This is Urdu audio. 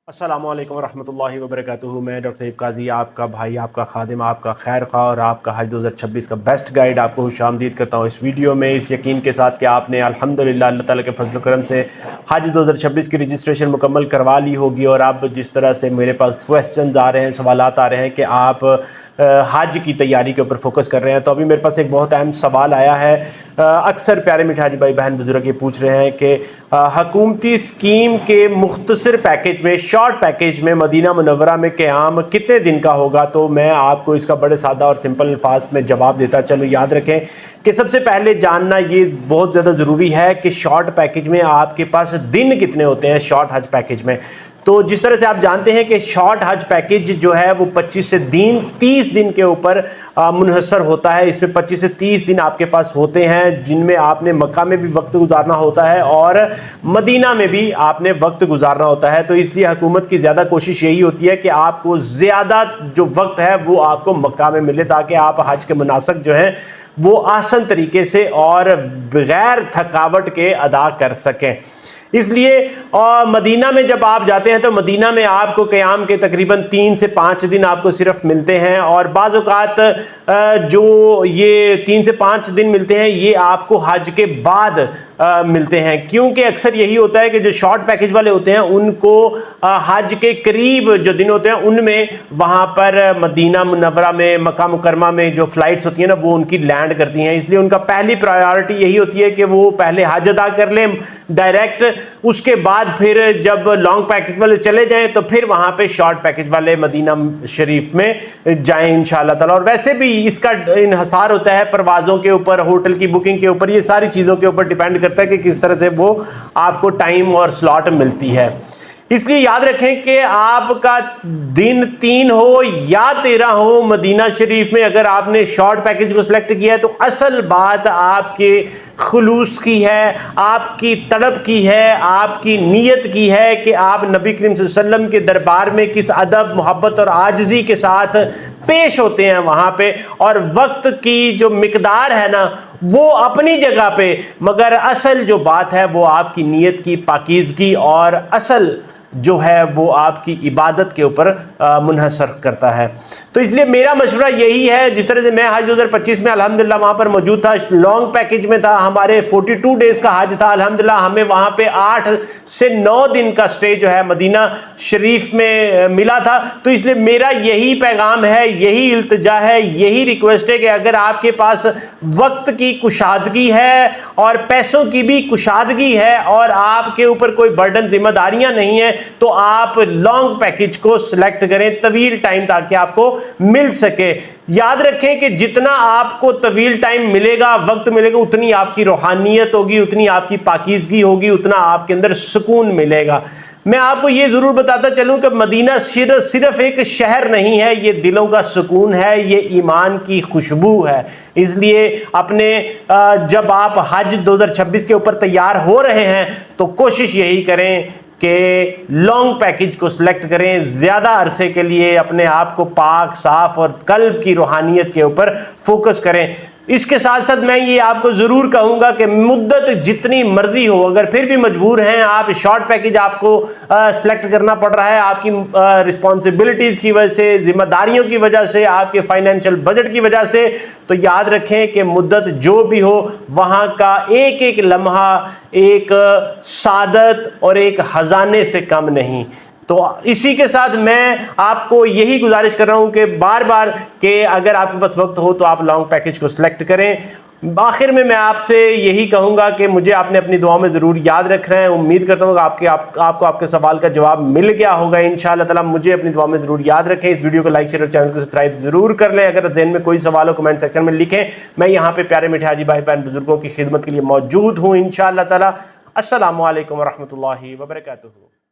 السلام علیکم ورحمۃ اللہ وبرکاتہ۔ میں ڈاکٹر طیب قاضی، آپ کا بھائی، آپ کا خادم، آپ کا خیر خواہ اور آپ کا حج 2026 کا بیسٹ گائیڈ آپ کو خوش آمدید کرتا ہوں اس ویڈیو میں، اس یقین کے ساتھ کہ آپ نے الحمدللہ اللہ تعالیٰ کے فضل و کرم سے حج 2026 کی رجسٹریشن مکمل کروا لی ہوگی۔ اور اب جس طرح سے میرے پاس کویسچنز آ رہے ہیں، سوالات آ رہے ہیں کہ آپ حج کی تیاری کے اوپر فوکس کر رہے ہیں، تو ابھی میرے پاس ایک بہت اہم سوال آیا ہے۔ اکثر پیارے میٹھے حاجی بھائی بہن بزرگ یہ پوچھ رہے ہیں کہ حکومتی اسکیم کے مختصر پیکیج میں، شارٹ پیکیج میں مدینہ منورہ میں قیام کتنے دن کا ہوگا؟ تو میں آپ کو اس کا بڑے سادہ اور سمپل الفاظ میں جواب دیتا چلو۔ یاد رکھیں کہ سب سے پہلے جاننا یہ بہت زیادہ ضروری ہے کہ شارٹ پیکیج میں آپ کے پاس دن کتنے ہوتے ہیں۔ شارٹ حج پیکیج میں تو جس طرح سے آپ جانتے ہیں کہ شارٹ حج پیکیج جو ہے وہ 25 سے 30 دن کے اوپر منحصر ہوتا ہے۔ اس میں 25 سے 30 دن آپ کے پاس ہوتے ہیں، جن میں آپ نے مکہ میں بھی وقت گزارنا ہوتا ہے اور مدینہ میں بھی آپ نے وقت گزارنا ہوتا ہے۔ تو اس لیے حکومت کی زیادہ کوشش یہی ہوتی ہے کہ آپ کو زیادہ جو وقت ہے وہ آپ کو مکہ میں ملے، تاکہ آپ حج کے مناسک جو ہیں وہ آسان طریقے سے اور بغیر تھکاوٹ کے ادا کر سکیں۔ اس لیے مدینہ میں جب آپ جاتے ہیں تو مدینہ میں آپ کو قیام کے تقریباً 3 سے 5 دن آپ کو صرف ملتے ہیں، اور بعض اوقات جو یہ 3 سے 5 دن ملتے ہیں یہ آپ کو حج کے بعد ملتے ہیں، کیونکہ اکثر یہی ہوتا ہے کہ جو شارٹ پیکیج والے ہوتے ہیں ان کو حج کے قریب جو دن ہوتے ہیں ان میں وہاں پر مدینہ منورہ میں، مکہ مکرمہ میں جو فلائٹس ہوتی ہیں نا وہ ان کی لینڈ کرتی ہیں، اس لیے ان کا پہلی پرائیورٹی یہی ہوتی ہے کہ وہ پہلے حج ادا کر لیں ڈائریکٹ، اس کے بعد پھر جب لانگ پیکیج والے چلے جائیں تو پھر وہاں پہ شارٹ پیکیج والے مدینہ شریف میں جائیں انشاءاللہ تعالی۔ اور ویسے بھی اس کا انحصار ہوتا ہے پروازوں کے اوپر، ہوٹل کی بکنگ کے اوپر، یہ ساری چیزوں کے اوپر ڈیپینڈ کرتا ہے کہ کس طرح سے وہ آپ کو ٹائم اور سلاٹ ملتی ہے۔ اس لیے یاد رکھیں کہ آپ کا دن 3 ہو یا 13 ہو مدینہ شریف میں، اگر آپ نے شارٹ پیکیج کو سلیکٹ کیا ہے تو اصل بات آپ کے خلوص کی ہے، آپ کی طلب کی ہے، آپ کی نیت کی ہے کہ آپ نبی کریم صلی اللہ علیہ وسلم کے دربار میں کس ادب، محبت اور عاجزی کے ساتھ پیش ہوتے ہیں وہاں پہ، اور وقت کی جو مقدار ہے نا وہ اپنی جگہ پہ، مگر اصل جو بات ہے وہ آپ کی نیت کی پاکیزگی اور اصل جو ہے وہ آپ کی عبادت کے اوپر منحصر کرتا ہے۔ تو اس لیے میرا مشورہ یہی ہے، جس طرح سے میں حج 2025 میں الحمدللہ وہاں پر موجود تھا، لانگ پیکیج میں تھا، ہمارے 42 ڈیز کا حج تھا، الحمدللہ ہمیں وہاں پہ 8 سے 9 دن کا سٹے جو ہے مدینہ شریف میں ملا تھا۔ تو اس لیے میرا یہی پیغام ہے، یہی التجا ہے، یہی ریکویسٹ ہے کہ اگر آپ کے پاس وقت کی کشادگی ہے اور پیسوں کی بھی کشادگی ہے اور آپ کے اوپر کوئی برڈن ذمہ داریاں نہیں ہیں تو آپ لانگ پیکیج کو سلیکٹ کریں، طویل ٹائم تاکہ آپ کو مل سکے۔ یاد رکھیں کہ جتنا آپ کو طویل ٹائم ملے گا، وقت ملے گا، اتنی آپ کی روحانیت ہوگی، اتنی آپ کی پاکیزگی ہوگی، اتنا آپ کے اندر سکون ملے گا۔ میں آپ کو یہ ضرور بتاتا چلوں کہ مدینہ صرف ایک شہر نہیں ہے، یہ دلوں کا سکون ہے، یہ ایمان کی خوشبو ہے۔ اس لیے اپنے جب آپ حج 2026 کے اوپر تیار ہو رہے ہیں تو کوشش یہی کریں کہ لانگ پیکیج کو سلیکٹ کریں، زیادہ عرصے کے لیے اپنے آپ کو پاک، صاف اور قلب کی روحانیت کے اوپر فوکس کریں۔ اس کے ساتھ ساتھ میں یہ آپ کو ضرور کہوں گا کہ مدت جتنی مرضی ہو، اگر پھر بھی مجبور ہیں آپ، شارٹ پیکیج آپ کو سلیکٹ کرنا پڑ رہا ہے آپ کی رسپانسبلٹیز کی وجہ سے، ذمہ داریوں کی وجہ سے، آپ کے فائنینشل بجٹ کی وجہ سے، تو یاد رکھیں کہ مدت جو بھی ہو وہاں کا ایک ایک لمحہ ایک سعادت اور ایک خزانے سے کم نہیں۔ تو اسی کے ساتھ میں آپ کو یہی گزارش کر رہا ہوں کہ بار بار کہ اگر آپ کے پاس وقت ہو تو آپ لانگ پیکیج کو سلیکٹ کریں۔ آخر میں آپ سے یہی کہوں گا کہ مجھے آپ نے اپنی دعاؤں میں ضرور یاد رکھنا ہے۔ امید کرتا ہوں کہ آپ کو آپ کے سوال کا جواب مل گیا ہوگا انشاءاللہ تعالی۔ مجھے اپنی دعاؤں میں ضرور یاد رکھیں، اس ویڈیو کو لائک، شیئر اور چینل کو سبسکرائب ضرور کر لیں۔ اگر ذہن میں کوئی سوال ہو کمنٹ سیکشن میں لکھیں، میں یہاں پہ پیارے میٹھے حاجی بھائی بہن بزرگوں کی خدمت کے لیے موجود ہوں انشاءاللہ تعالی۔ السلام علیکم ورحمۃ اللہ وبرکاتہ۔